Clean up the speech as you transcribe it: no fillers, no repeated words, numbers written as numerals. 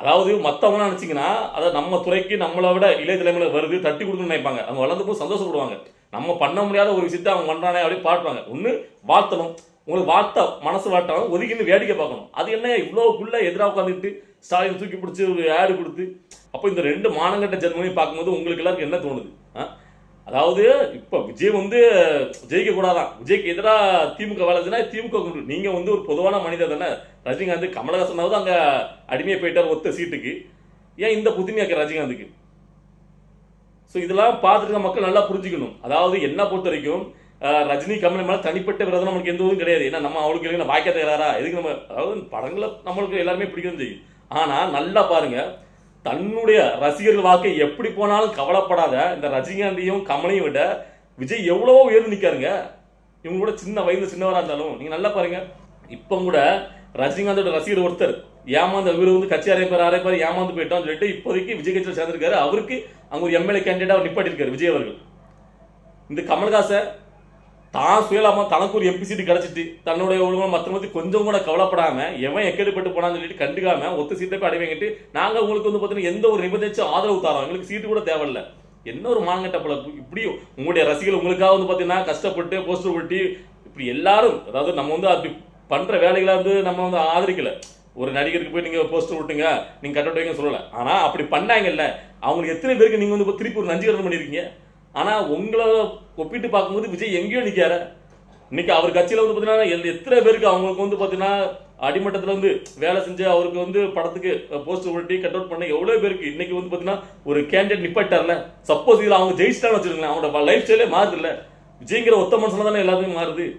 அதாவது மற்றவங்களாம் நினச்சிங்கன்னா அதை நம்ம துறைக்கு நம்மளை விட இளைய தலைமுறை வருது தட்டி கொடுக்கணும்னு நினைப்பாங்க. அவங்க வளர்ந்து போது சந்தோஷப்படுவாங்க. நம்ம பண்ண முடியாத ஒரு விஷயத்தை அவங்க பண்ணுறானே அப்படின்னு பாட்டுவாங்க. ஒன்று வாழ்த்தணும், உங்களுக்கு வாழ்த்த மனசு வாட்டாலும் ஒதுக்கின்னு வேடிக்கை பார்க்கணும். அது என்ன இவ்வளோக்குள்ள எதிராக உட்காந்துட்டு ஸ்டாலின் தூக்கி பிடிச்சி ஒரு ஆடு கொடுத்து, அப்போ இந்த ரெண்டு மானங்கட்ட ஜென்மனையும் பார்க்கும்போது உங்களுக்கு எல்லாருக்கும் என்ன தோணுது? அதாவது இப்போ விஜய் ஜெயிக்க கூடாதான், விஜய்க்கு எதிராக திமுக வேலைச்சுன்னா திமுக நீங்க ஒரு பொதுவான மனிதர் தானே. ரஜினிகாந்த் கமலஹாசனாவது அங்க அடிமையை போயிட்டார் ஒத்த சீட்டுக்கு, ஏன் இந்த புதுமையாக்க ரஜினிகாந்துக்கு? ஸோ இதெல்லாம் பார்த்துட்டு மக்கள் நல்லா புரிஞ்சுக்கணும். அதாவது என்ன பொறுத்த வரைக்கும் ரஜினி கமல் மேலே தனிப்பட்ட விரதம் நம்மளுக்கு எந்த இதுவும் கிடையாது. ஏன்னா நம்ம அவளுக்கு வாய்க்க தயாரா எதுக்கு நம்ம, அதாவது படங்களை நம்மளுக்கு எல்லாருமே பிடிக்கும் செய்யும். ஆனால் நல்லா பாருங்க, தன்னுடைய ரசிகர்கள் வாக்கை எப்படி போனாலும் கவலைப்படாத இந்த ரஜினிகாந்தையும் கமலையும் விட விஜய் எவ்வளவோ உயர்ந்து நிற்காருங்க. இவங்க கூட சின்ன வயது சின்னவராக இருந்தாலும் நீங்க நல்லா பாருங்க. இப்போ கூட ரஜினிகாந்தோட ரசிகர் ஒருத்தர் ஏமாந்து இவர் கட்சி அரைப்பார் ஏமாந்து போயிட்டோம் சொல்லிட்டு இப்போதைக்கு விஜய் கட்சியில் சேர்ந்திருக்காரு. அவருக்கு அங்க ஒரு எம்எல்ஏ கேண்டிடேட் நிப்பாட்டிருக்காரு விஜய் அவர்கள். இந்த கமல்ஹாசன் தான் சுயலாமா தனக்கு ஒரு எம்பி சீட்டு கிடைச்சிட்டு தன்னுடைய ஒழுங்கு மற்றவங்க கொஞ்சம் கூட கவலைப்படாம எவன் எக்கேடுபட்டு போனான்னு சொல்லிட்டு கண்டுக்காம ஒத்த சீட்டை போய் அடைவாங்கிட்டு நாங்க உங்களுக்கு பார்த்தீங்கன்னா எந்த ஒரு நிபந்தனைச்சும் ஆதரவு தரோம், எங்களுக்கு சீட்டு கூட தேவையில்லை. என்ன ஒரு மாங்கட்ட போல இப்படியும் உங்களுடைய ரசிகர்கள் உங்களுக்காக பார்த்தீங்கன்னா கஷ்டப்பட்டு போஸ்டர் ஒட்டி இப்படி எல்லாரும், அதாவது நம்ம அப்படி பண்ற வேலைகளை நம்ம ஆதரிக்கல. ஒரு நடிகருக்கு போய் நீங்க போஸ்டர் விட்டுங்க நீங்க கட்ட வைங்க சொல்லல. ஆனா அப்படி பண்ணாங்கல்ல, அவங்களுக்கு எத்தனை பேருக்கு நீங்க திருப்பி ஒரு நஞ்சுகரணம் பண்ணிருக்கீங்க. ஆனா உங்களை ஒப்பிட்டு பார்க்கும்போது விஜய் எங்கேயோ நிக்காரு. இன்னைக்கு அவர் கட்சியில பாத்தீங்கன்னா எத்தனை பேருக்கு அவங்களுக்கு பாத்தீங்கன்னா அடிமட்டத்துல வேலை செஞ்சு அவருக்கு படத்துக்கு போஸ்டர் ஒட்டி கட் அவுட் பண்ண எவ்வளவு பேருக்கு இன்னைக்கு பாத்தீங்கன்னா ஒரு கேண்டிடேட் நிப்பாட்டார்ல. சப்போஸ் இதுல அவங்க ஜெயிச்சிட்டான்னு வச்சிருக்கீங்களா, அவங்களோட லைஃப் ஸ்டைலே மாறுது இல்ல. விஜய்ங்கிற ஒத்த மனுஷன் தானே எல்லாத்தையும் மாறுது.